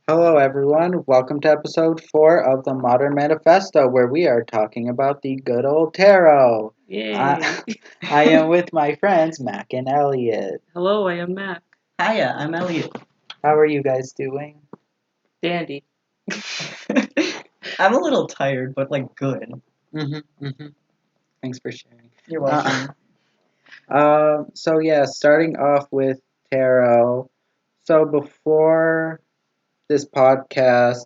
Hello, everyone. Welcome to episode 4 of the Modern Manifesto, where we are talking about the good old tarot. Yay! I, I am with my friends, Mac and Elliot. Hello, I am Mac. Hiya, I'm Elliot. How are you guys doing? Dandy. I'm a little tired, but good. Mm-hmm. Thanks for sharing. You're Uh, welcome. starting off with tarot. So before this podcast,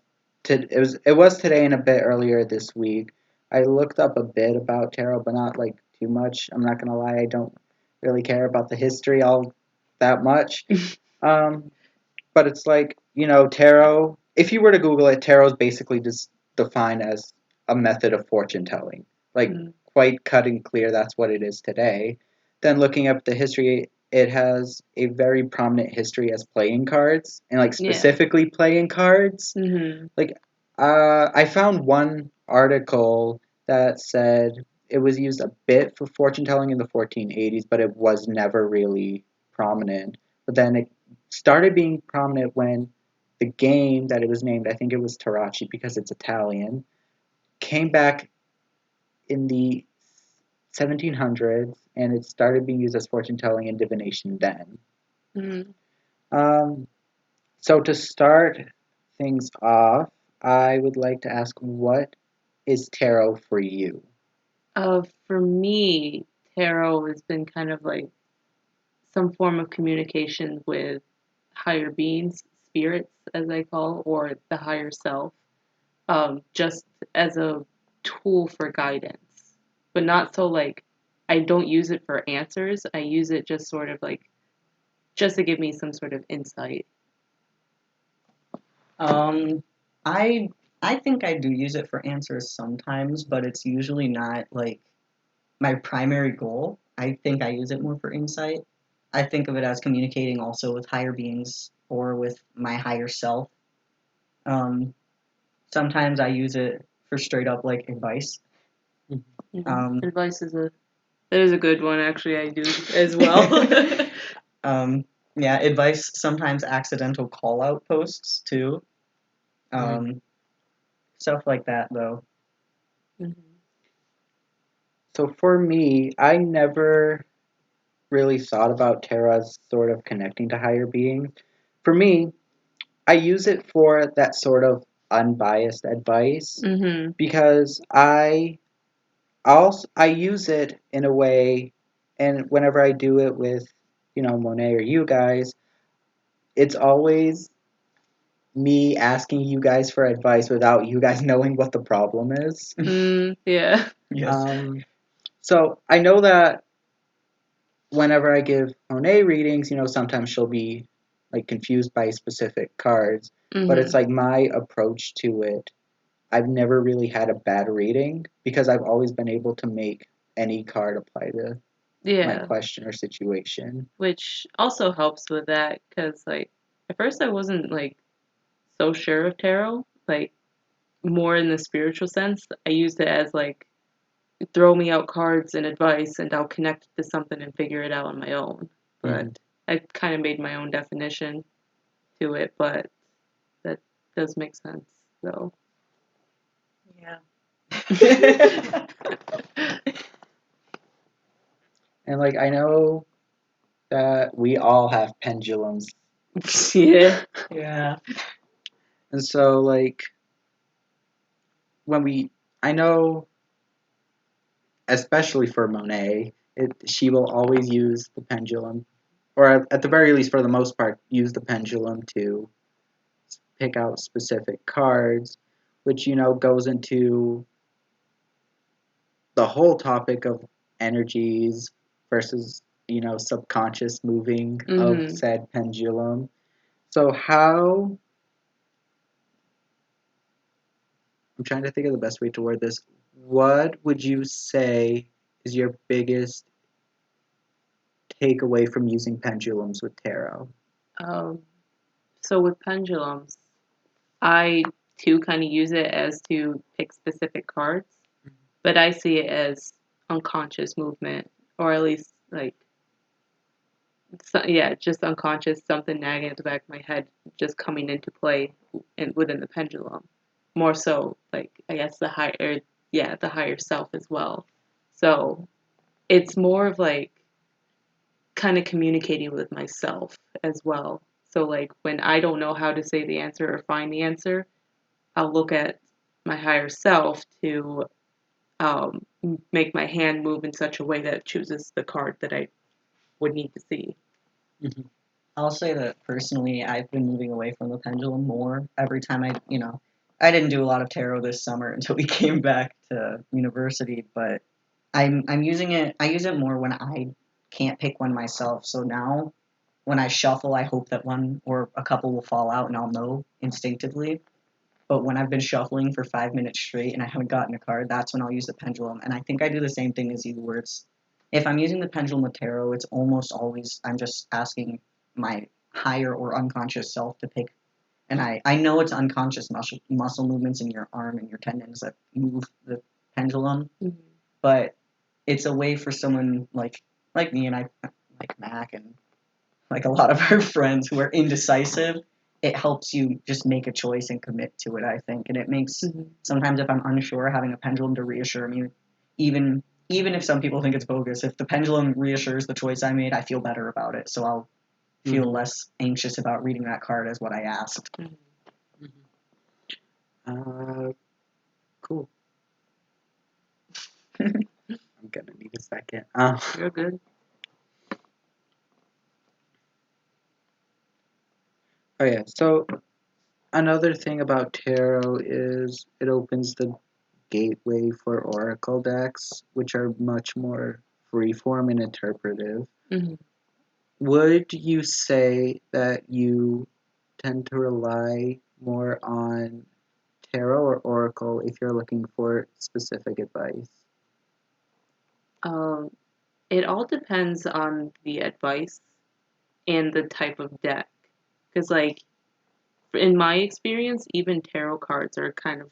it was today and a bit earlier this week. I looked up a bit about tarot, but not like too much. I'm not gonna lie, I don't really care about the history all that much. Um, but it's like tarot. If you were to Google it, tarot is basically just defined as a method of fortune telling. Like Mm, quite cut and clear. That's what it is today. Then looking up the history, it has a very prominent history as playing cards and like yeah. specifically playing cards. hmm Like, I found one article that said it was used a bit for fortune telling in the 1480s, but it was never really prominent. But then it started being prominent when the game that it was named, I think it was Tarachi because it's Italian, came back in the 1700s and it started being used as fortune telling and divination then. hmm Um, so to start things off, I would like to ask what is tarot for you? For me, tarot has been kind of like some form of communication with higher beings, spirits, as I call, or the higher self, just as a tool for guidance, but not so like I don't use it for answers. I use it just sort of like just to give me some sort of insight. Um, I I think I do use it for answers sometimes, but it's usually not my primary goal. I think I use it more for insight. I think of it as communicating also with higher beings or with my higher self. Um, Sometimes I use it for straight up advice. Um, Advice is a that is a good one, actually. I do as well. um, yeah, advice, sometimes accidental call out posts too. Mhm. Um, Stuff like that though. Mhm. So for me, I never really thought about tarot as sort of connecting to higher beings. For me, I use it for that sort of unbiased advice Mhm. because I use it in a way, and whenever I do it with Monet or you guys, it's always me asking you guys for advice without you guys knowing what the problem is. Yeah. Yes. Um, so I know that whenever I give Monet readings, sometimes she'll be like confused by specific cards, but it's Mhm. like my approach to it. I've never really had a bad reading because I've always been able to make any card apply to my Yeah. question or situation. Which also helps with that because, like, at first I wasn't like so sure of tarot, like more in the spiritual sense. I used it as like throw me out cards and advice, and I'll connect to something and figure it out on my own. But Hmm. I kind of made my own definition to it, but that does make sense, though. Yeah. And like I know that we all have pendulums, Yeah. Yeah. and so like when we, I know especially for Monet, she will always use the pendulum, or at the very least, for the most part, use the pendulum to pick out specific cards, which goes into the whole topic of energies versus subconscious moving of Mhm. said pendulum. So how I'm trying to think of the best way to word this. What would you say is your biggest takeaway from using pendulums with tarot? Um, so with pendulums, I too kind of use it as to pick specific cards, but I see it as unconscious movement, or at least like So, yeah, just unconscious, something nagging at the back of my head, just coming into play within the pendulum. More so, like I guess the higher self as well. So it's more of like kind of communicating with myself as well. So like when I don't know how to say the answer or find the answer, I'll look at my higher self to make my hand move in such a way that it chooses the card that I would need to see. Mhm. I'll say that personally, I've been moving away from the pendulum more every time I didn't do a lot of tarot this summer until we came back to university, but I'm using it. I use it more when I can't pick one myself. So now, when I shuffle, I hope that one or a couple will fall out, and I'll know instinctively. But when I've been shuffling for 5 minutes straight and I haven't gotten a card, that's when I'll use the pendulum. And I think I do the same thing as you, where if I'm using the pendulum with tarot, it's almost always I'm just asking my higher or unconscious self to pick. And I know it's unconscious muscle movements in your arm and your tendons that move the pendulum, Mm-hmm. but it's a way for someone like me and I like Mac and like a lot of our friends who are indecisive. It helps you just make a choice and commit to it, I think. And it makes Mm-hmm. sometimes if I'm unsure, having a pendulum to reassure me, even if some people think it's bogus, if the pendulum reassures the choice I made, I feel better about it. So I'll feel Mhm. less anxious about reading that card as what I asked. Mm-hmm. Mhm. Cool. I'm gonna need a second. You're good. Oh yeah. So another thing about tarot is it opens the gateway for oracle decks, which are much more freeform and interpretive. Mm-hmm. Would you say that you tend to rely more on tarot or oracle if you're looking for specific advice? Um, it all depends on the advice and the type of deck. Because, like, in my experience, even tarot cards are kind of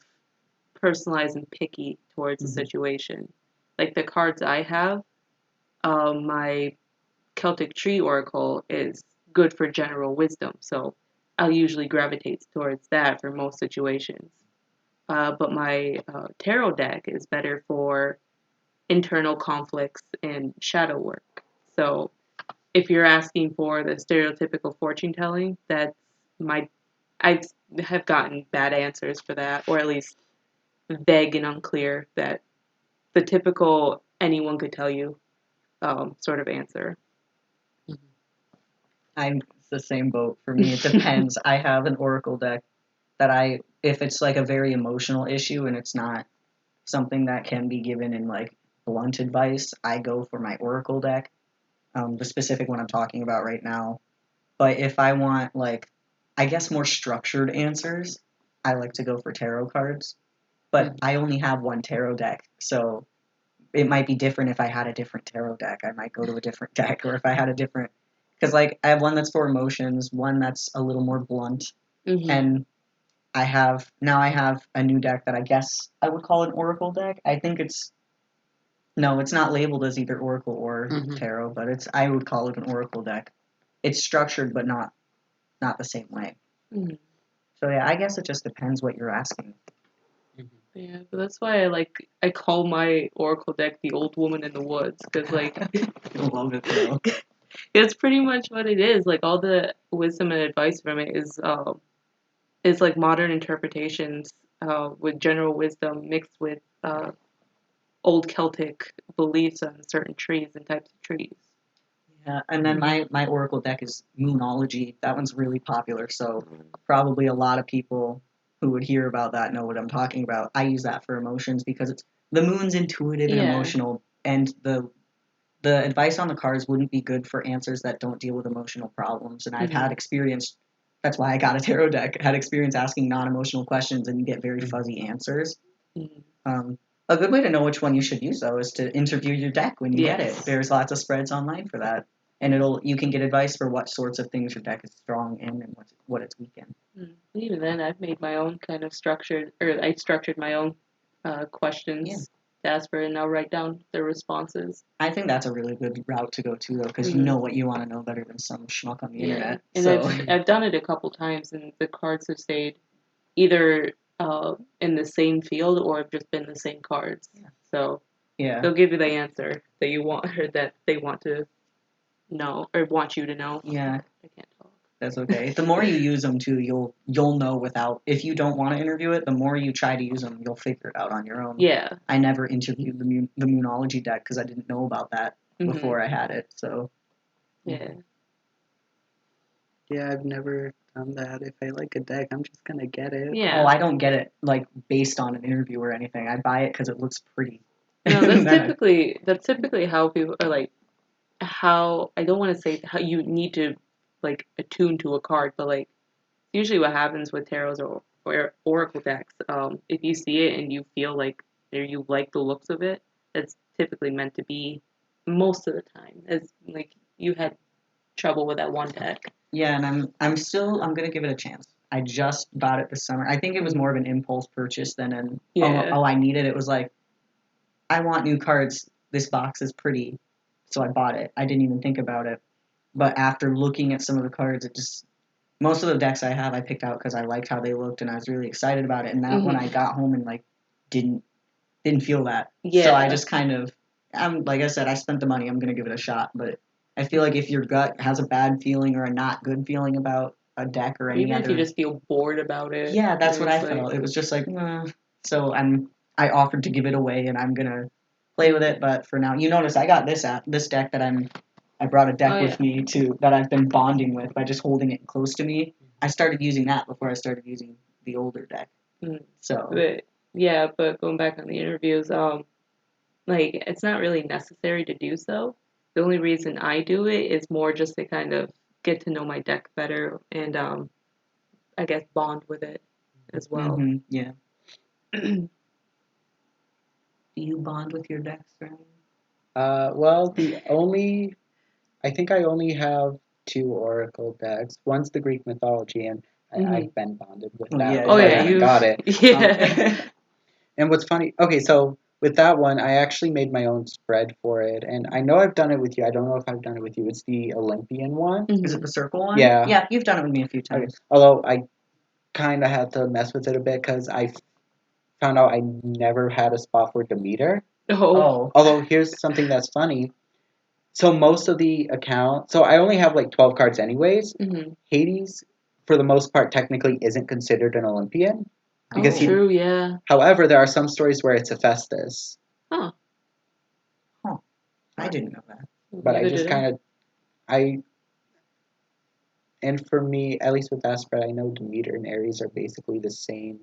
personalized and picky towards the Mhm. situation. Like, the cards I have, my Celtic Tree Oracle is good for general wisdom, so I'll usually gravitate towards that for most situations. But my tarot deck is better for internal conflicts and shadow work. So if you're asking for the stereotypical fortune telling, that's my I have gotten bad answers for that, or at least vague and unclear that the typical anyone could tell you sort of answer. I'm the same boat. For me, it depends. I have an oracle deck that if it's like a very emotional issue and it's not something that can be given in like blunt advice, I go for my oracle deck, the specific one I'm talking about right now. But if I want like, I guess more structured answers, I like to go for tarot cards. But Mhm. I only have one tarot deck, so it might be different if I had a different tarot deck. I might go to a different deck, or if I had a different, because like I have one that's for emotions, one that's a little more blunt, Mm-hmm. and I have a new deck that I guess I would call an oracle deck. I think it's no, it's not labeled as either oracle or Mhm. tarot, but it's I would call it an oracle deck. It's structured, but not the same way. Mm-hmm. So yeah, I guess it just depends what you're asking. Mhm. Yeah, but that's why I call my oracle deck the old woman in the woods because like I love it though. it's pretty much what it is. Like all the wisdom and advice from it is like modern interpretations with general wisdom mixed with old Celtic beliefs on certain trees and types of trees. Yeah, and then my oracle deck is Moonology. That one's really popular, so probably a lot of people who would hear about that know what I'm talking about. I use that for emotions because it's the moon's intuitive and Yeah. emotional, and the advice on the cards wouldn't be good for answers that don't deal with emotional problems. And I've had Mhm. experience. That's why I got a tarot deck. Had experience asking non-emotional questions, and you get very Mhm. fuzzy answers. Mhm. Um, a good way to know which one you should use though is to interview your deck when you get it. Yes. There's lots of spreads online for that, and you can get advice for what sorts of things your deck is strong in and what it's weak in. Even then, I've made my own kind of structured, or I structured my own Yeah, questions to ask for it and I'll write down their responses. I think that's a really good route to go to, though, because you Mhm. know what you want to know better than some schmuck on the internet. And So I've done it a couple times, and the cards have stayed either in the same field or have just been the same cards. Yeah. So yeah, they'll give you the answer that you want or that they want to know or want you to know. yeah, I can't talk. that's okay. The more you use them too, you'll know without. If you don't want to interview it, the more you try to use them, you'll figure it out on your own. Yeah. I never interviewed the Moonology deck because I didn't know about that Mhm. before I had it. So Yeah. Yeah, I've never done that. If I like a deck, I'm just gonna get it. Yeah. oh, I don't get it like based on an interview or anything. I buy it because it looks pretty. No, And then that's typically how people are like how I don't want to say how you need to like attune to a card, but like usually what happens with tarots or oracle decks, if you see it and you feel like or you like the looks of it, that's typically meant to be most of the time. As like you had trouble with that one deck. yeah, and I'm gonna give it a chance. I just bought it this summer. I think it was more of an impulse purchase than an Yeah. oh I need it. It was like I want new cards. This box is pretty, so I bought it. I didn't even think about it. But after looking at some of the cards, it just most of the decks I have I picked out because I liked how they looked and I was really excited about it. And that when I got home and like didn't feel that, Yeah. so I just kind of I'm like I said I spent the money. I'm gonna give it a shot. But I feel like if your gut has a bad feeling or a not good feeling about a deck or any Even other, if you just feel bored about it. yeah, that's what I it's like- felt. It was just like, so I offered to give it away, and I'm gonna play with it. But for now, you notice I got this deck that I brought a deck Oh, with me to that I've been bonding with by just holding it close to me. I started using that before I started using the older deck. Mhm. So But yeah, but going back on the interviews, like it's not really necessary to do so. The only reason I do it is more just to kind of get to know my deck better and I guess bond with it as well. yeah. Do you bond with your decks, Ryan? Well, I think I only have two Oracle decks. One's the Greek mythology, and Mhm. I've been bonded with Oh, that. yeah, before Oh I yeah, even you got it. Yeah. And what's funny, okay, so with that one, I actually made my own spread for it, and I know I've done it with you. I don't know if I've done it with you. It's the Olympian one. Mhm. Is it the circle one? Yeah. Yeah, you've done it with me a few Okay. times. Although I kind of had to mess with it a bit because I found out I never had a spot for Demeter. Oh. Oh. Although here's something that's funny. So most of the account, so I only have like 12 cards anyways. Mhm. Hades, for the most part, technically isn't considered an Olympian because Oh. he. True, yeah. However, there are some stories where it's Hephaestus, Huh. I didn't know that. but I Neither just did kind of I. And for me, at least with that spread, I know Demeter and Ares are basically the same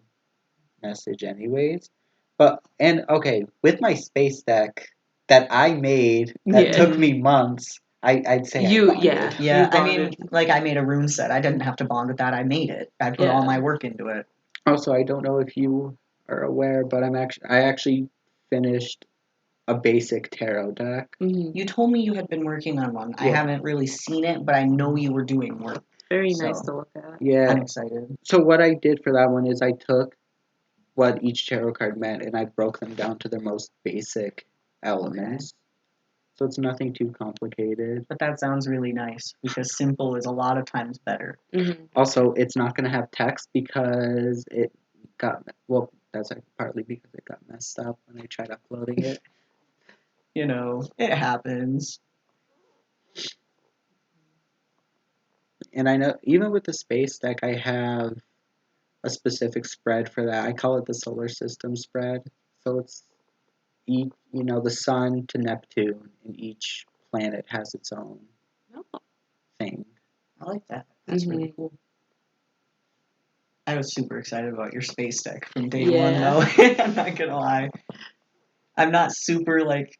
message anyways. But and okay, with my space deck that I made that Yeah. took me months, I'd say I bonded. Yeah. Yeah, You I mean, bonded. like I made a rune set. I didn't have to bond with that. I made it. I put all Yeah. my work into it. Also, I don't know if you are aware, but I actually finished a basic tarot deck. Mhm. You told me you had been working on one. I Yeah. haven't really seen it, but I know you were doing work. Very So- nice to look at. Yeah. I'm excited. So what I did for that one is I took what each tarot card meant and I broke them down to their most basic elements. So it's nothing too complicated. But that sounds really nice because simple is a lot of times better. Mhm. Also, it's not going to have text because it got, well, that's partly because it got messed up when I tried uploading it. You know, it happens. And I know even with the space deck, I have a specific spread for that. I call it the solar system spread. So it's each, the sun to Neptune, and each planet has its own Oh. thing. I like that. That's really Mhm. cool. I was super excited about your space deck from day Yeah. one, though. I'm not gonna lie. I'm not super like.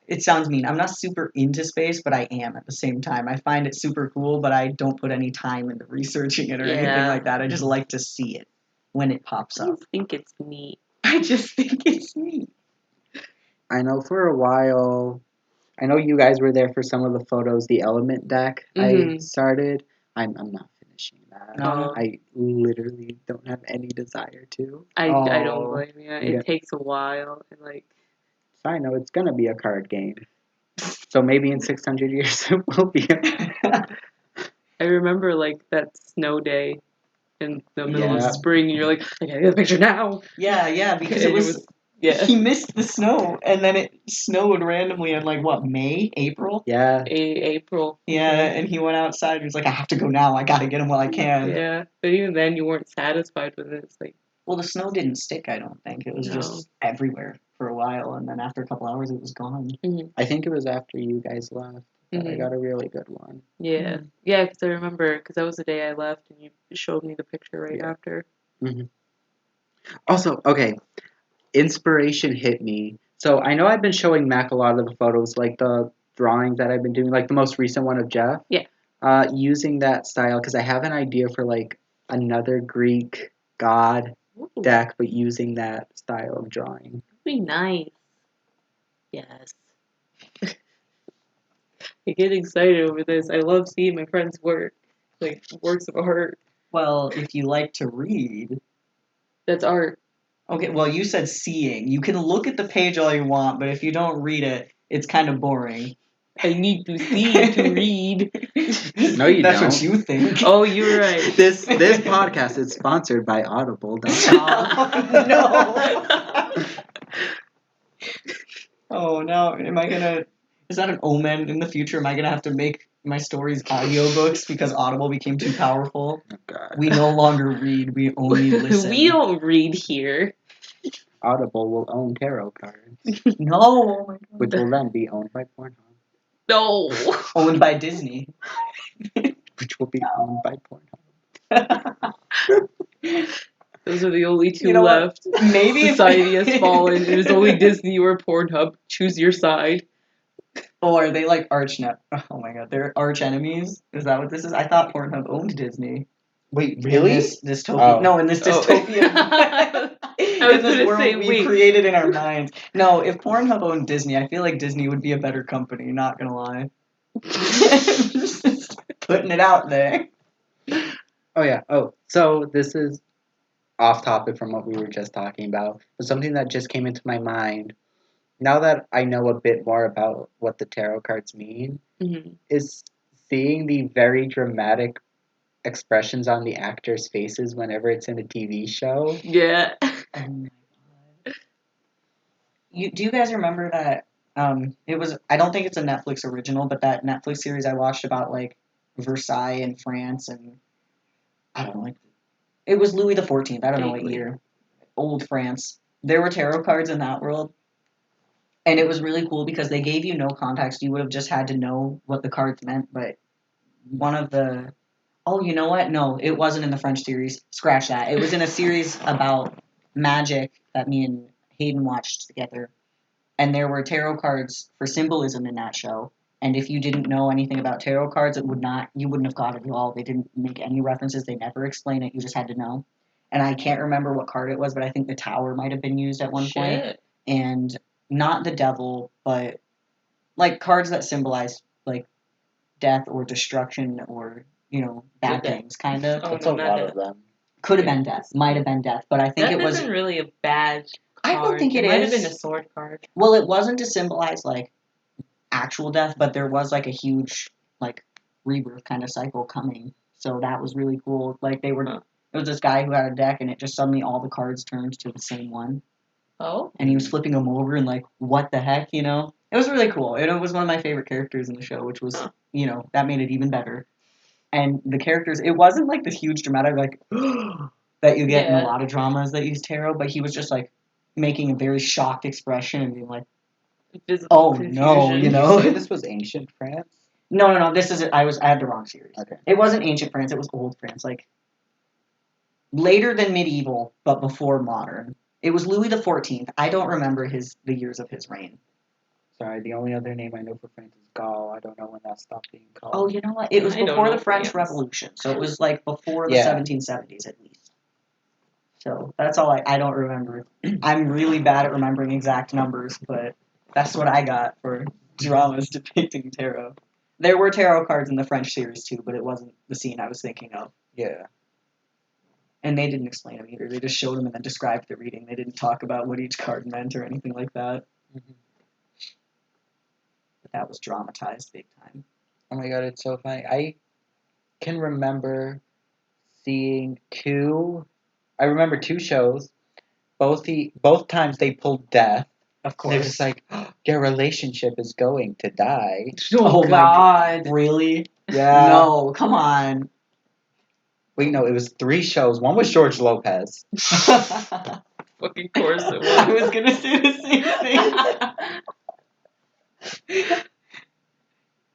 It sounds mean. I'm not super into space, but I am at the same time. I find it super cool, but I don't put any time into researching it or anything Yeah. like that. I just like to see it when it pops I up. just think it's neat. I just think it's neat. I know for a while, I know you guys were there for some of the photos, the element deck I Mhm. started. I'm not finishing that. No. I literally don't have any desire to. I don't Oh. blame you. Yeah. It takes a while and like side note, it's gonna be a card game. So maybe in 600 years it will be. I remember like that snow day in the middle Yeah. of spring. You're like, I gotta get a picture now. Yeah, because And it was. yeah, He missed the snow, and then it snowed randomly in like what, May, April? Yeah. April. Yeah, and he went outside. He was like, "I have to go now. I gotta get him while I can." Yeah, but even then you weren't satisfied with it. It's like, Well, the snow didn't stick. I don't think it was No. just everywhere for a while, and then after a couple hours, it was gone. I think it was after you guys left that I Mhm. got a really good one. yeah, Mm. yeah, because I remember because that was the day I left, and you showed me the picture right Yeah. after. Also, okay, inspiration hit me. So I know I've been showing Mac a lot of the photos, like the drawings that I've been doing, like the most recent one of Jeff. Yeah. Using that style because I have an idea for like another Greek god Ooh, deck, but using that style of drawing. that'd be nice. Yes. I get excited over this. I love seeing my friends' work, like works of art. Well, if you like to read, That's art. okay. Well, you said seeing. You can look at the page all you want, but if you don't read it, it's kind of boring. I need to see to read. No, you That's don't. what you think. Oh, you're right. This podcast is sponsored by Audible.com. No. Oh no! Am I gonna? Is that an omen in the future? Am I gonna have to make my stories audiobooks because Audible became too powerful? Oh, God. We no longer read; we only listen. We don't read here. Audible will own tarot cards, No, oh my God. which will then be owned by Pornhub, No. Owned by Disney. which will be owned by Pornhub. Those are the only two You know what? left. Maybe if- Society has fallen. It is only Disney or Pornhub. Choose your side. Oh, are they like Oh my God, they're arch enemies. Is that what this is? I thought Pornhub owned Disney. Wait, In this dystopia. Oh. No, in this Oh. dystopia. I was in this gonna world say, we wait. created in our minds. No, if Pornhub owned Disney, I feel like Disney would be a better company. Not gonna lie. Just putting it out there. Oh yeah. Oh, so this is off topic from what we were just talking about, but something that just came into my mind. Now that I know a bit more about what the tarot cards mean, Mhm. is seeing the very dramatic expressions on the actors' faces whenever it's in a TV show. Yeah. Oh my God. Do you guys remember that? It was. I don't think it's a Netflix original, but that Netflix series I watched about like Versailles and France and I don't know, like it was Louis XIV. I don't know what Vaguely. year. Old France. There were tarot cards in that world. And it was really cool because they gave you no context. You would have just had to know what the cards meant. But one of the. Oh, you know what? No, it wasn't in the French series. Scratch that. It was in a series about magic that me and Hayden watched together. And there were tarot cards for symbolism in that show. And if you didn't know anything about tarot cards, you wouldn't have got it at all. They didn't make any references. They never explain it. You just had to know. And I can't remember what card it was, but I think the Tower might have been used at one point. Shit. And not the devil, but like cards that symbolize like death or destruction or bad Good death. things, kind of. Oh, That's no, a not lot that. of them. Could have been death, might have been death, but I think That it was. isn't really a bad I card. don't think it might have is. been a sword card. Well, it wasn't to symbolize like actual death, but there was like a huge like rebirth kind of cycle coming. So that was really cool. Like they were. Huh. It was this guy who had a deck, and it just suddenly all the cards turned to the same one. Oh. And he was flipping them over and like, what the heck, It was really cool. It was one of my favorite characters in the show, which was, that made it even better. And the characters, it wasn't like this huge dramatic, like, that you get in a Yeah. lot of dramas that use tarot, but he was just like making a very shocked expression and being like, Physical oh confusion. no, Did you say this was ancient France? No, this is, I had the wrong series. Okay. It wasn't ancient France, it was old France, like, later than medieval, but before modern. It was Louis XIV. I don't remember the years of his reign. Sorry, the only other name I know for France is Gaul. I don't know when that stopped being called. Oh, you know what? It was I don't before know the French France. Revolution, so it was like before the Yeah. 1770s at least. So that's all I don't remember. I'm really bad at remembering exact numbers, but that's what I got for dramas depicting tarot. There were tarot cards in the French series too, but it wasn't the scene I was thinking of. Yeah. And they didn't explain them either. They just showed them and then described the reading. They didn't talk about what each card meant or anything like that. Mhm. But that was dramatized big time. Oh my god, it's so funny. I can remember seeing two. I remember two shows. Both times they pulled death. Of They're just course. like, your relationship is going to die. Oh my God. Really? Yeah. No, come on. Wait, no, it was three shows. One was George Lopez. Fucking course it was. I was gonna say the same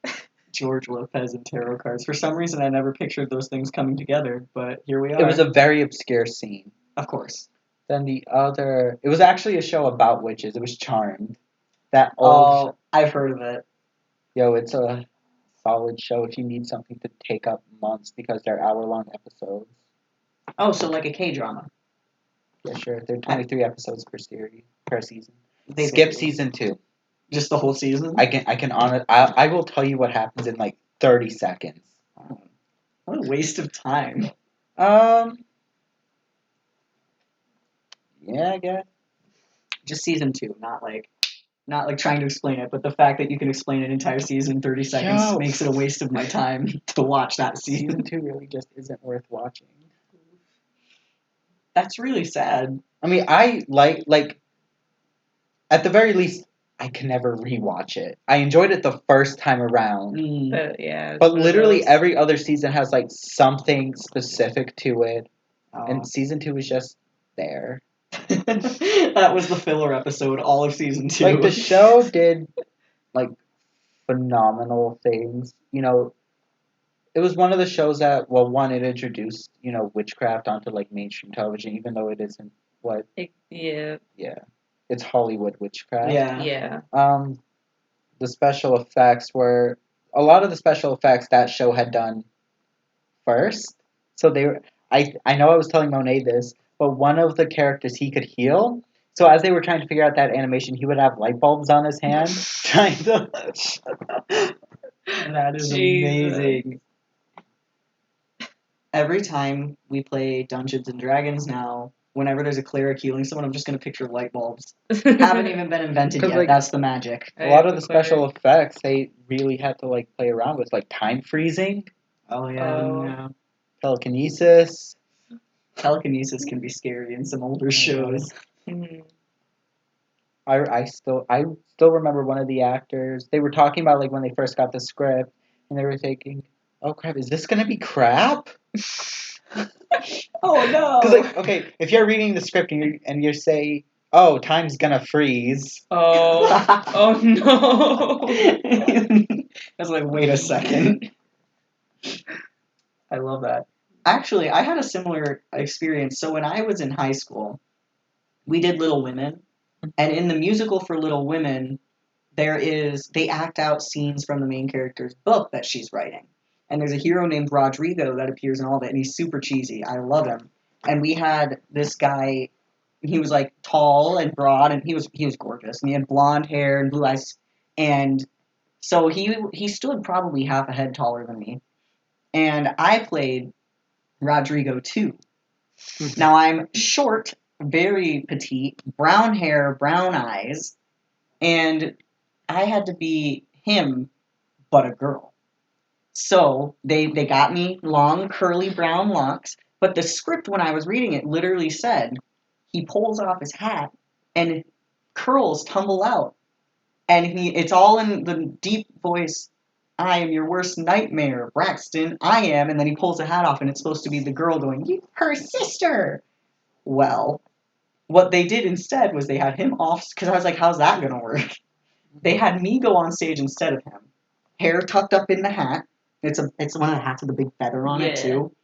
thing. George Lopez and tarot cards. For some reason, I never pictured those things coming together, but here we are. It was a very obscure scene. Of course. Then the other, it was actually a show about witches. It was Charmed. That old, Oh, I've heard of it. yo, it's a solid show if you need something to take up months because they're hour-long episodes. Oh, so like a K-drama. Yeah, sure. They're 23 episodes per series, per season. They Skip barely- season 2. Just the whole season? I will tell you what happens in like 30 seconds. Oh, what a waste of time. Yeah, I guess. Just season 2, not like trying to explain it, but the fact that you can explain an entire season in 30 seconds Yo. makes it a waste of my time to watch that Season season. 2 really just isn't worth watching. That's really sad. I mean, I like at the very least, I can never rewatch it. I enjoyed it the first time around, But yeah. it's but one of literally those- every other season has like something specific to it, Oh. and season 2 is just there. That was the filler episode, all of season 2. Like the show did like phenomenal things. You know, it was one of the shows that it introduced, witchcraft onto like mainstream television, even though it isn't what Yeah. it's Hollywood witchcraft. Yeah. Yeah. The special effects were a lot of the special effects that show had done first. So they were I know I was telling Monet this, but one of the characters he could heal. So as they were trying to figure out that animation, he would have light bulbs on his hand trying to That is Jesus. amazing. Every time we play Dungeons and Dragons now, whenever there's a cleric healing someone, I'm just gonna picture light bulbs. Haven't even been invented 'Cause, yet. like, That's the magic. a lot of the special effects they really had to like play around with, like time freezing, Oh yeah. telekinesis. Telekinesis can be scary in some older shows. Mhm. I still remember one of the actors. They were talking about like when they first got the script, and they were thinking, "Oh crap, is this gonna be crap?" Oh no! Because like, okay, if you're reading the script and you say, "Oh, time's gonna freeze," Oh. Oh no. I was like, wait a second. I love that. Actually, I had a similar experience. So when I was in high school, we did Little Women, and in the musical for Little Women, they act out scenes from the main character's book that she's writing. And there's a hero named Rodrigo that appears in all of it, and he's super cheesy. I love him. And we had this guy. He was like tall and broad, and he was gorgeous, and he had blonde hair and blue eyes, and so he stood probably half a head taller than me, and I played Rodrigo too. Now I'm short, very petite, brown hair, brown eyes, and I had to be him, but a girl. So they got me long, curly brown locks, but the script when I was reading it literally said he pulls off his hat and curls tumble out. And it's all in the deep voice, I am your worst nightmare, Braxton, I am. And then he pulls the hat off and it's supposed to be the girl going, "You, her sister." Well, what they did instead was they had him off, because I was like, how's that going to work? They had me go on stage instead of him. Hair tucked up in the hat. It's one of the hats with a big feather on it Yeah. too.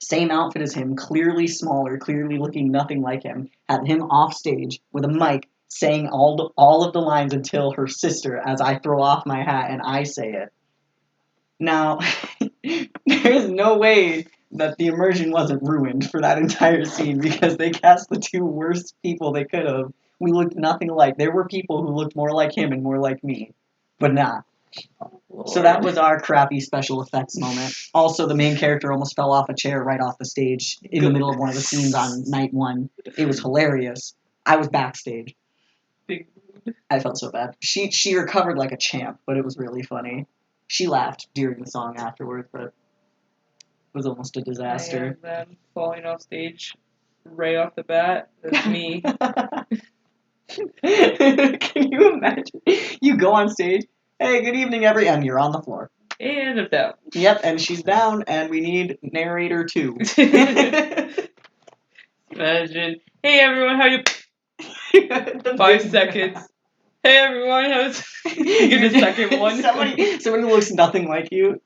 Same outfit as him, clearly smaller, clearly looking nothing like him. Had him off stage with a mic saying all of the lines until her sister as I throw off my hat and I say it. Now, there is no way that the immersion wasn't ruined for that entire scene because they cast the two worst people they could have. We looked nothing alike. There were people who looked more like him and more like me, but nah. So that was our crappy special effects moment. Also, the main character almost fell off a chair right off the stage in the middle of one of the scenes on night one. It was hilarious. I was backstage. Big I felt so bad. She recovered like a champ, but it was really funny. She laughed during the song afterwards, but it was almost a disaster. Them falling off stage right off the bat. That's me. Can you imagine? You go on stage. Hey, good evening, and you're on the floor. And I'm down. Yep, and she's down, and we need narrator 2. Imagine. Hey everyone, how you? The 5 big- seconds. Hey everyone, how's? You get a second one. Somebody who looks nothing like you.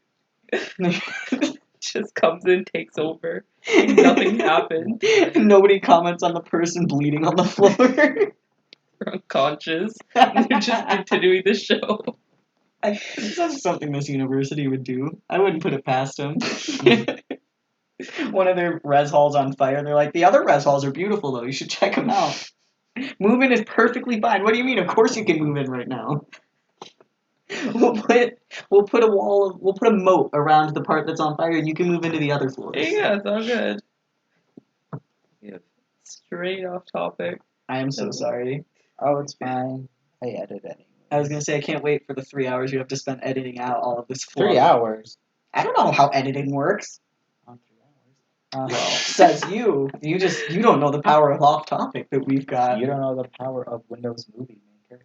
Just comes in, takes over. Nothing happened. Nobody comments on the person bleeding on the floor. They're unconscious. They're just continuing the show. That's something this university would do. I wouldn't put it past them. One of their res halls on fire. They're like, the other res halls are beautiful though. You should check them out. Move in is perfectly fine. What do you mean? Of course you can move in right now. We'll put a moat around the part that's on fire, and you can move into the other floors. Yeah, it's all good. Yeah, straight off topic. I am so sorry. Oh, it's fine. I edit anyway. I was gonna say I can't wait for the 3 hours you have to spend editing out all of this. 3 hours. I don't know how editing works. On 3 hours. Well, says you. You don't know the power of off topic that we've got. You don't know the power of Windows Movie Maker.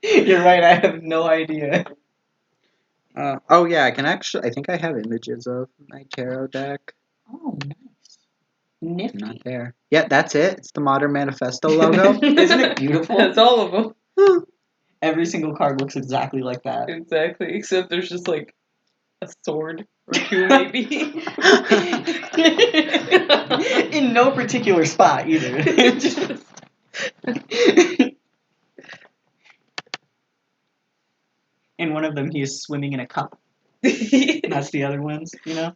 You're right. I have no idea. Oh yeah, I think I have images of my tarot deck. Oh, nice. Nifty. Not there. Yeah, that's it. It's the Modern Manifesto logo. Isn't it beautiful? That's all of them. Every single card looks exactly like that. Exactly, except there's just like a sword or two, maybe. In no particular spot either. In one of them, he is swimming in a cup. That's the other ones, you know?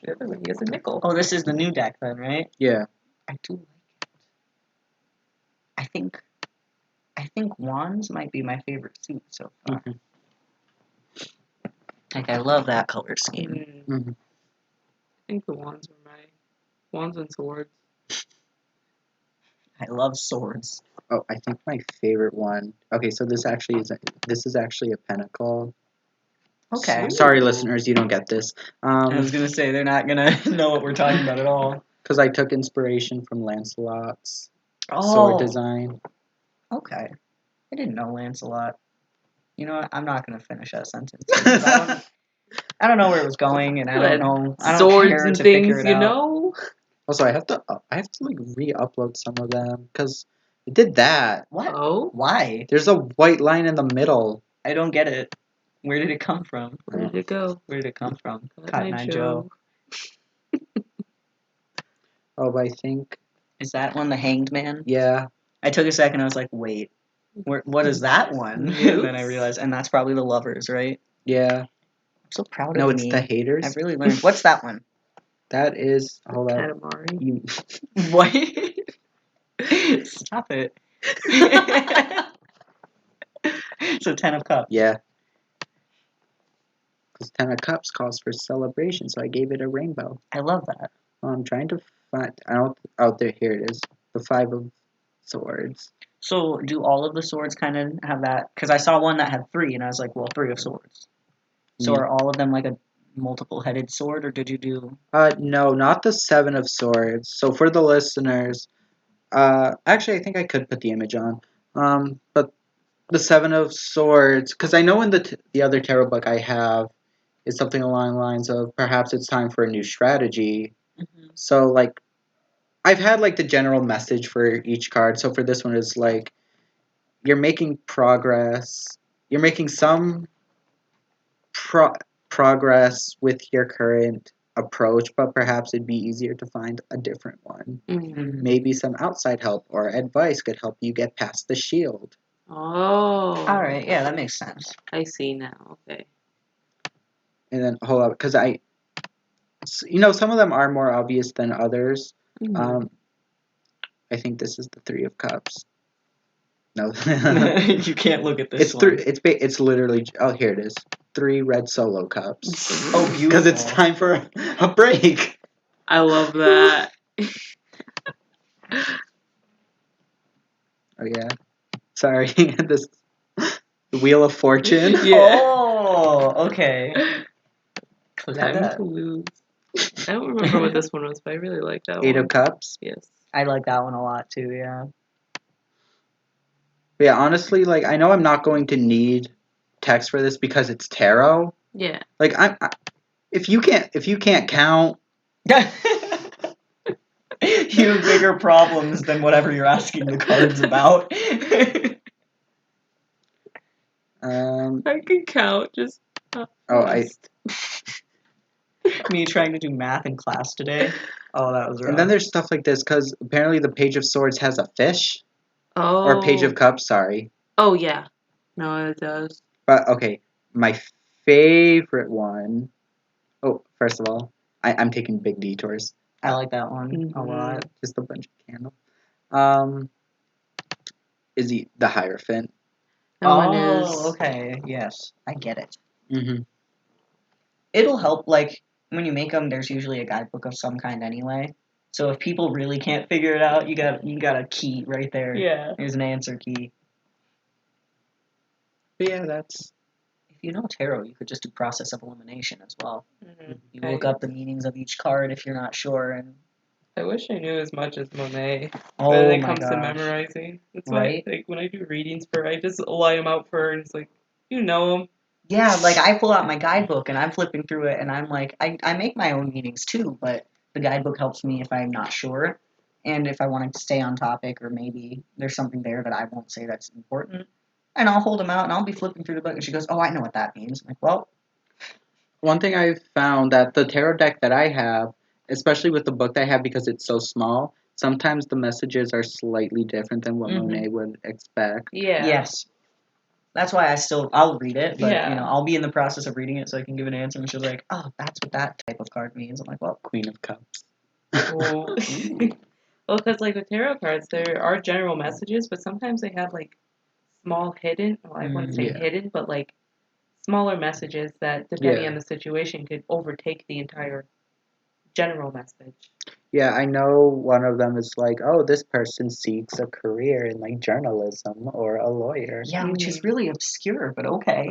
The other one, he has a nickel. Oh, this is the new deck then, right? Yeah. I do like it. I think wands might be my favorite suit so far. Mhm. Like, I love that color scheme. Mhm. I think the wands were my wands and swords. I love swords. Oh, I think my favorite one. Okay, so this is actually a pentacle. Okay. Sorry, listeners, you don't get this. I was gonna say, they're not gonna know what we're talking about at all. Because I took inspiration from Lancelot's Oh, sword design. okay. I didn't know Lancelot. You know what? I'm not gonna finish that sentence. Because I don't know where it was going, and I don't know. I don't Swords care and to figure things, it you out. know. Also, I have to like re-upload some of them because it did that. What? Oh, Why? There's a white line in the middle. I don't get it. Where did it come from? where did it go? Where did it come from? Cotton Cotton Eye Eye Joe. Oh, but I think Is that one the Hanged Man? yeah. I took a second. I was like, wait, what is that one? And then I realized, and that's probably the Lovers, right? Yeah. I'm so proud No, of it's me. the haters. I've really learned. What's that one? That is hold up. Katamari. You What? Stop it. So 10 of Cups. yeah. Because 10 of Cups calls for celebration, so I gave it a rainbow. I love that. I'm trying to find. I don't. Oh, there. Here it is. The 5 of Swords. So do all of the swords kind of have that? Because I saw one that had 3, and I was like, well, 3 of Swords. So Yeah. are all of them like a multiple-headed sword, or did you do... No, not the 7 of Swords. So for the listeners, actually, I think I could put the image on. But the 7 of Swords, because I know in the other tarot book I have is something along the lines of perhaps it's time for a new strategy. Mm-hmm. So like, I've had like the general message for each card. So for this one, it's like you're making progress. You're making some progress with your current approach, but perhaps it'd be easier to find a different one. Mm. Maybe some outside help or advice could help you get past the shield. Oh. All right, yeah, that makes sense. I see now. Okay. And then hold up, because some of them are more obvious than others. Mhm. I think this is the 3 of Cups. No, You can't look at this it's one. it's literally. Oh, here it is. 3 red solo cups. Oh, beautiful. Because it's time for a break. I love that. Oh yeah. Sorry. This the Wheel of Fortune. Yeah. Oh, okay. Time Clever. to lose. I don't remember what this one was, but I really like that Eight one. of Cups. Yes. I like that one a lot too. Yeah. But yeah, honestly, like I know I'm not going to need text for this because it's tarot. Yeah. Like if you can't count, You have bigger problems than whatever you're asking the cards about. I can count. Just. Me trying to do math in class today. Oh, that was rough. and then there's stuff like this because apparently the Page of Swords has a fish Oh. or Page of Cups. Sorry, Oh yeah. No, it does. but okay, my favorite one. Oh, first of all, I'm taking big detours. I like that one a lot. Just a bunch of candles. Is the Hierophant? That one is. Okay. Yes, I get it. Mm-hmm. It'll help, like, when you make them, there's usually a guidebook of some kind anyway. So if people really can't figure it out, you got a key right there. Yeah. There's an answer key. But yeah, that's If you know tarot, you could just do process of elimination as well. Mm-hmm. You look up the meanings of each card if you're not sure, and I wish I knew as much as Monet oh when it my comes to gosh. memorizing. That's Right? why, like, when I do readings for, I just lay them out for her, and it's like, you know them. Yeah, like I pull out my guidebook and I'm flipping through it and I'm like, I make my own meanings too, but the guidebook helps me if I'm not sure. And if I want to stay on topic or maybe there's something there that I won't say that's important. And I'll hold them out and I'll be flipping through the book and she goes, oh, I know what that means. I'm like, well, one thing I've found that the tarot deck that I have, especially with the book that I have because it's so small, sometimes the messages are slightly different than what Mhm. Monet would expect. Yeah. yes. That's why I'll read it, but Yeah. I'll be in the process of reading it so I can give an answer and she's like, oh, that's what that type of card means. I'm like, well, Queen of Cups. Well, well, because like with tarot cards, there are general messages, but sometimes they have like small hidden. Well, I wouldn't say Yeah. hidden, but like smaller messages that, depending on the situation, could overtake the entire general message. Yeah, I know one of them is like, oh, this person seeks a career in like journalism or a lawyer. yeah, which is really obscure, but okay.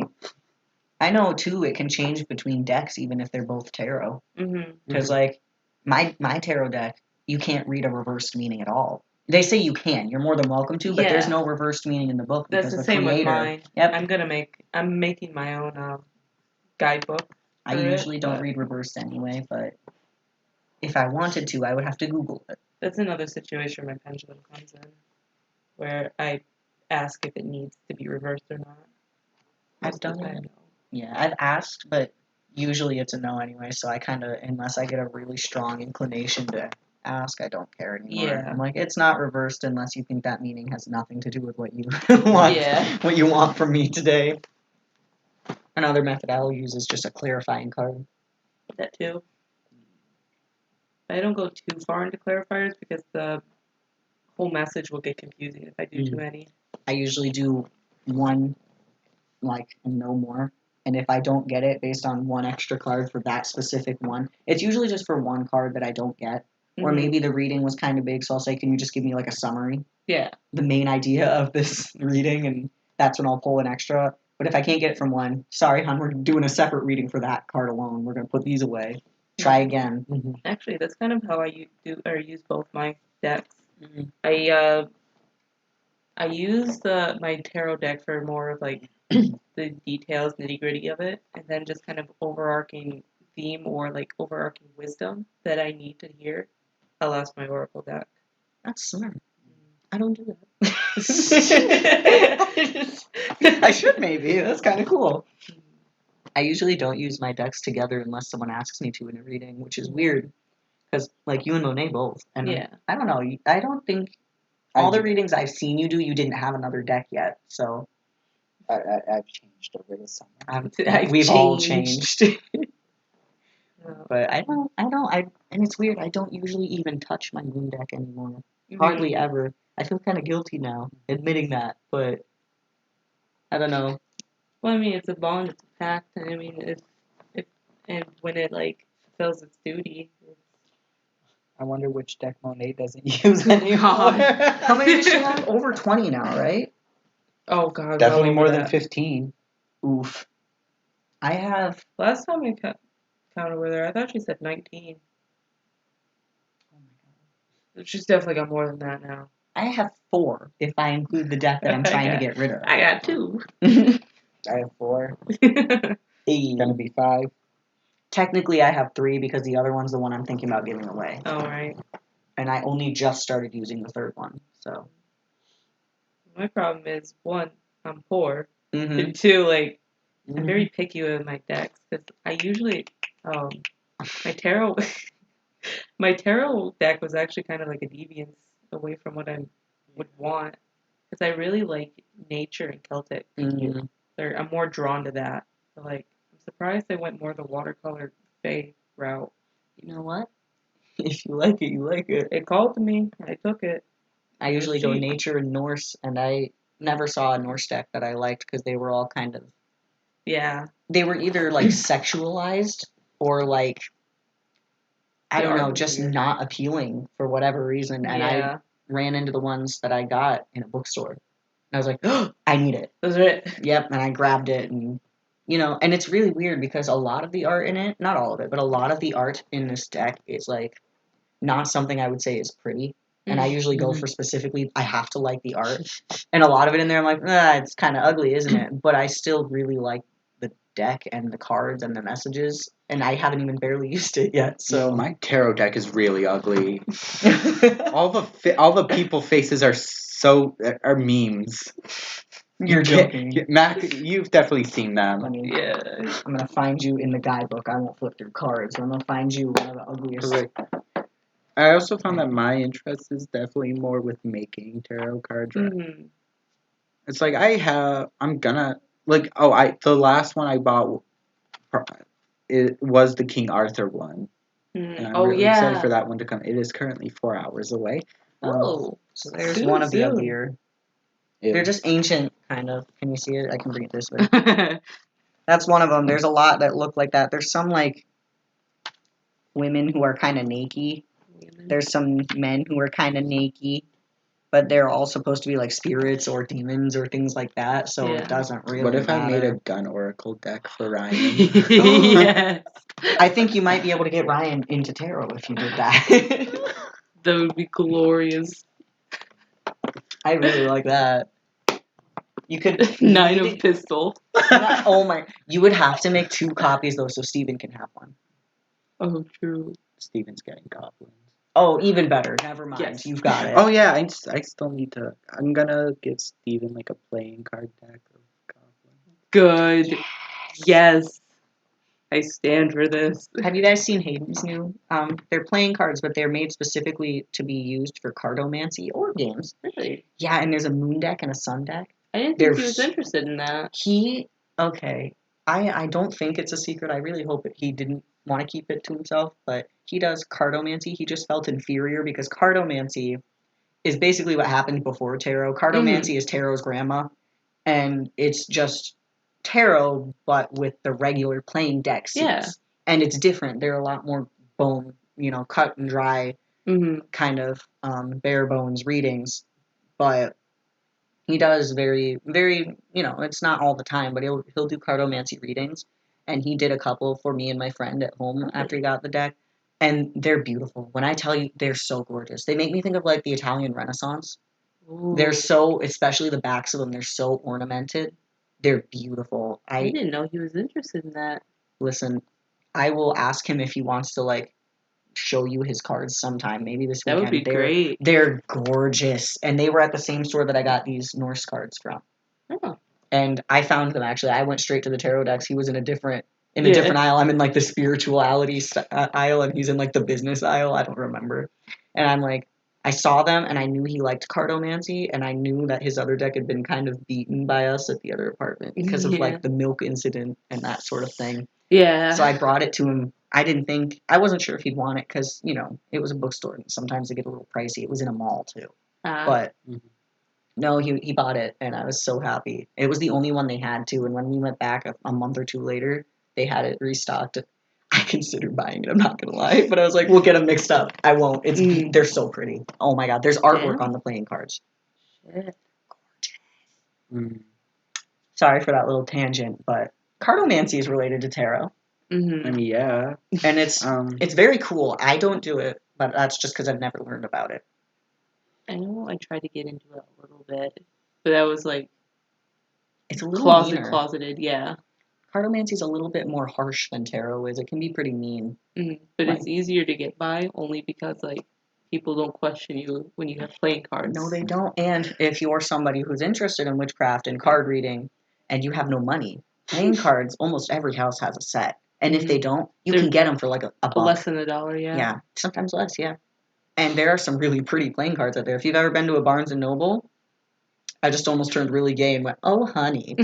I know too it can change between decks even if they're both tarot. Mm-hmm. Because like my tarot deck, you can't read a reversed meaning at all. They say you can. You're more than welcome to, but there's Yeah. no reversed meaning in the book That's because the the same with creator. mine. Yep. I'm making my own guidebook. I for usually it, don't but read reversed anyway, but if I wanted to, I would have to Google it. that's another situation where my pendulum comes in, where I ask if it needs to be reversed or not. I've Most of the done time, it. no. Yeah, I've asked, but usually it's a no anyway. So I kind of, unless I get a really strong inclination to ask, I don't care anymore. Yeah. I'm like, it's not reversed unless you think that meaning has nothing to do with what you want. Yeah. What you want from me today. Another method I'll use is just a clarifying card. That too. I don't go too far into clarifiers because the whole message will get confusing if I do too many. I usually do one, like, and no more. And if I don't get it based on one extra card for that specific one, it's usually just for one card that I don't get. Or Mhm. maybe the reading was kind of big, so I'll say, can you just give me like a summary? Yeah. The main idea of this reading, and that's when I'll pull an extra. But if I can't get it from one, sorry, hon, we're doing a separate reading for that card alone. We're going to put these away. Try again. Actually, that's kind of how I use both my decks. Mhm. I use my tarot deck for more of like the details, nitty gritty of it, and then just kind of overarching theme or like overarching wisdom that I need to hear. I'll ask my oracle deck. That's smart. I don't do that. I should maybe. That's kind of cool. I usually don't use my decks together unless someone asks me to in a reading, which is weird. Because, like, you and Monet both. And Yeah. I don't know. I don't think all the readings I've seen you do, you didn't have another deck yet. So I've changed over the summer. we've all changed. No. But and it's weird. I don't usually even touch my moon deck anymore. Hardly ever. I feel kind of guilty now admitting that, but I don't know. Well, I mean, it's a bond, it's a pact, and I mean, and when it like fulfills its duty, I wonder which deck Monet doesn't use anymore. How many does she have? Over 20 now, right? Oh God, Definitely well more over than that. 15. Oof. I have. Last time I counted with her, I thought she said 19. Oh my She's definitely got more than that now. God. I have 4 if I include the deck that I'm trying to get rid of. I got 2. I have 4. Gonna be 5. Technically, I have 3 because the other one's the one I'm thinking about giving away. All right. And I only just started using the third one, so. My problem is 1, I'm poor, Mm-hmm. and 2, like I'm very picky with my decks because I usually my tarot my tarot deck was actually kind of like a deviance away from what I would want because I really like nature and Celtic. Mm-hmm. I'm more drawn to that. So, like I'm surprised they went more the watercolor Fae route. You know what? If you like it, you like it. It called to me. I took it. I usually go Cheap. nature and Norse, and I never saw a Norse deck that I liked because they were all kind of. Yeah. They were either like sexualized or like. I The don't art know, was just weird. not appealing for whatever reason. And I Yeah. ran into the ones that I got in a bookstore. And I was like, oh, I need it. Those are it. Yep, and I grabbed it and and it's really weird because a lot of the art in it, not all of it, but a lot of the art in this deck is like not something I would say is pretty. And I usually go for specifically I have to like the art. And a lot of it in there I'm like, it's kind of ugly, isn't it? But I still really like the deck and the cards and the messages and I haven't even barely used it yet. So So my tarot deck is really ugly. all the people faces are memes. You're joking. Mac, you've definitely seen them. I mean, Yeah. I'm gonna find you in the guidebook. I won't flip through cards. I'm gonna find you one of the ugliest. Correct. I also found that my interest is definitely more with making tarot cards. Mm-hmm. It's like I'm gonna the last one I bought it was the King Arthur one, and I'm Oh really excited yeah. for that one to come. It is currently 4 hours away. Oh. So there's Soon, one of the soon. uglier. Ew. They're just ancient, kind of. Can you see it? I can bring it this way. That's one of them. There's a lot that look like that. There's some like women who are kind of naked. There's some men who are kind of naked, but they're all supposed to be like spirits or demons or things like that. So Yeah. it doesn't really. What if I made a matter. gun oracle deck for Ryan? Yes. I think you might be able to get Ryan into tarot if you did that. That would be glorious. I really like that. You could 9 of pistol. Oh my! You would have to make 2 copies though, so Steven can have one. Oh, true. Steven's getting goblins. Oh, even better. Never mind. Yes. You've got it. Oh yeah, I still need to. I'm gonna give Steven like a playing card deck of goblins. Good. Yes. I stand for this. Have you guys seen Hayden's new? They're playing cards, but they're made specifically to be used for cardomancy or games. Really? Yeah, and there's a moon deck and a sun deck. I didn't think he was interested in that. Okay. I don't think it's a secret. I really hope he didn't want to keep it to himself, but he does cardomancy. He just felt inferior because cardomancy is basically what happened before tarot. Cardomancy is tarot's grandma, and it's just tarot but with the regular playing deck seats. Yeah. And it's different. They're a lot more bone, cut and dry kind of bare bones readings, but he does very, very, it's not all the time, but he'll do cardomancy readings, and he did a couple for me and my friend at home after he got the deck, and they're beautiful. When I tell you, they're so gorgeous. They make me think of like the Italian Renaissance. Ooh. They're so, especially the backs of them, they're so ornamented. They're beautiful. I didn't know he was interested in that. Listen, I will ask him if he wants to like show you his cards sometime. Maybe this That weekend. would be great. They're gorgeous, and they were at the same store that I got these Norse cards from. Oh. And I found them actually. I went straight to the tarot decks. He was in a different aisle. I'm in like the spirituality aisle, and he's in like the business aisle. I don't remember. And I'm like, I saw them, and I knew he liked cardomancy, and I knew that his other deck had been kind of beaten by us at the other apartment because of like the milk incident and that sort of thing. Yeah. So I brought it to him. I wasn't sure if he'd want it because, it was a bookstore and sometimes they get a little pricey. It was in a mall too. But no, he bought it and I was so happy. It was the only one they had too. And when we went back a month or two later, they had it restocked. I considered buying it. I'm not gonna lie, but I was like, we'll get them mixed up. I won't. They're so pretty. Oh my god, there's artwork Yeah. on the playing cards. Shit. Mm. Sorry for that little tangent, but cartomancy is related to tarot, I Mm-hmm. mean, yeah. and it's Um, very cool. I don't do it, but that's just because I've never learned about it. I know I tried to get into it a little bit, but that was like It's a little meaner. closeted, yeah. Cartomancy is a little bit more harsh than tarot is. It can be pretty mean. But Like- it's easier to get by only because like people don't question you when you have playing cards. No, they don't. And if you're somebody who's interested in witchcraft and card reading, and you have no money, playing cards, almost every house has a set. And if they don't, you They're- can get them for like a buck. Less than $1, yeah. Yeah, sometimes less. Yeah. And there are some really pretty playing cards out there. If you've ever been to a Barnes and Noble, I just almost turned really gay and went, "Oh, honey."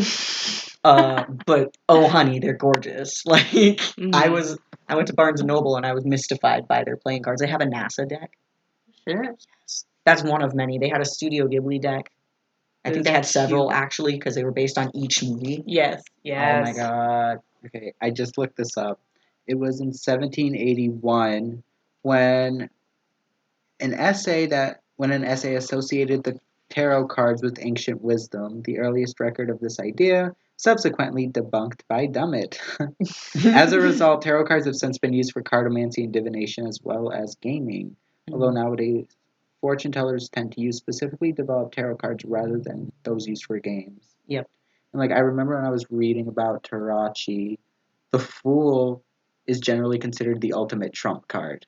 But oh, honey, they're gorgeous. Like Mhm. I went to Barnes and Noble and I was mystified by their playing cards. They have a NASA deck. Shit. That's one of many. They had a Studio Ghibli deck. I think they had That's several cute. actually because they were based on each movie. Yes. Oh my god. okay, I just looked this up. It was in 1781 when an essay associated the tarot cards with ancient wisdom, the earliest record of this idea, subsequently debunked by Dummett. As a result, tarot cards have since been used for cartomancy and divination as well as gaming. Although nowadays, fortune tellers tend to use specifically developed tarot cards rather than those used for games. Yep. And like I remember when I was reading about Tarachi, the Fool is generally considered the ultimate trump card.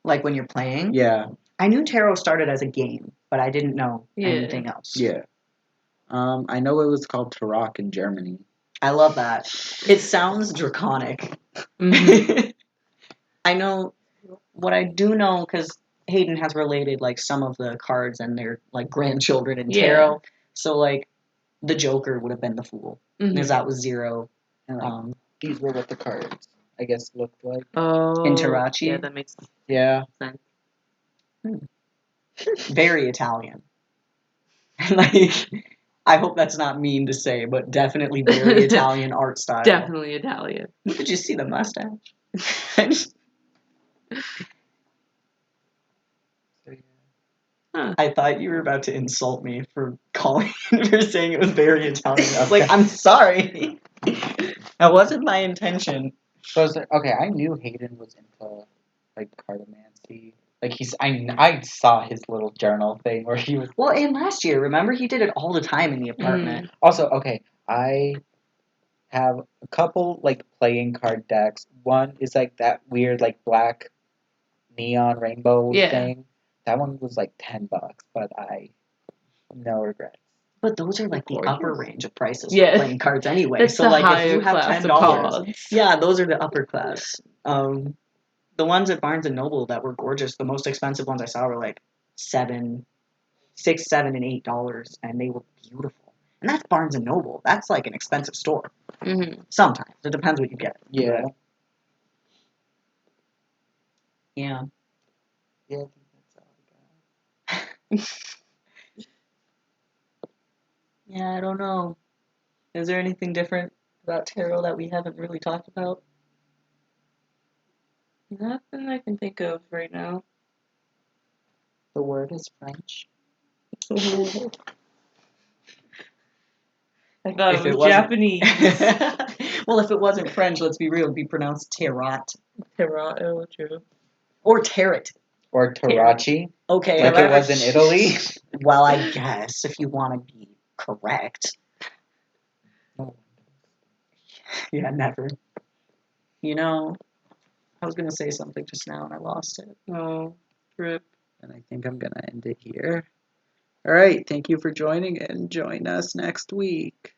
Like when you're playing. Yeah, I knew tarot started as a game, but I didn't know Yeah. anything else. yeah. I know it was called Tarok in Germany. I love that. It sounds draconic. Mhm. I know what I do know because Hayden has related like some of the cards and their like grandchildren in Yeah. tarot. So like the Joker would have been the Fool Mhm. because that was zero. And like, these were what the cards, I guess, looked like. Oh. Interaci? Yeah, that makes Yeah. sense. Very Italian. Like I hope that's not mean to say, but definitely very Italian art style. Definitely Italian. Did you see the mustache? I thought you were about to insult me for calling for saying it was very Italian. I was like, I'm sorry. That wasn't my intention. So it's like, okay, I knew Hayden was into like cartomancy. Like I saw his little journal thing where he was. Well, and last year, remember he did it all the time in the apartment. Also, okay, I have a couple like playing card decks. One is like that weird like black neon rainbow Yeah. thing. That one was like $10, but no regrets. But those are like the Gorgeous. upper range of prices Yeah. for playing cards anyway. That's So the like if higher you have class of $10, cards. yeah, those are the upper class. The ones at Barnes and Noble that were gorgeous, the most expensive ones I saw were like $6, $7, and $8, and they were beautiful. And that's Barnes and Noble. That's like an expensive store. Mm-hmm. Sometimes it depends what you get. Yeah. But, yeah. Yeah, I think that's all I got. Yeah, I don't know. Is there anything different about tarot that we haven't really talked about? Nothing I can think of right now. The word is French. I thought If it it was wasn't- Japanese. Well, if it wasn't French, let's be real, it'd be pronounced tarot. Tarot, true. Or tarot. Or Tarachi, Okay. like it was in Italy. Well, I guess, if you want to be correct. Yeah, never. You know, I was going to say something just now and I lost it. Oh, rip. And I think I'm gonna end it here. All right, thank you for joining and join us next week.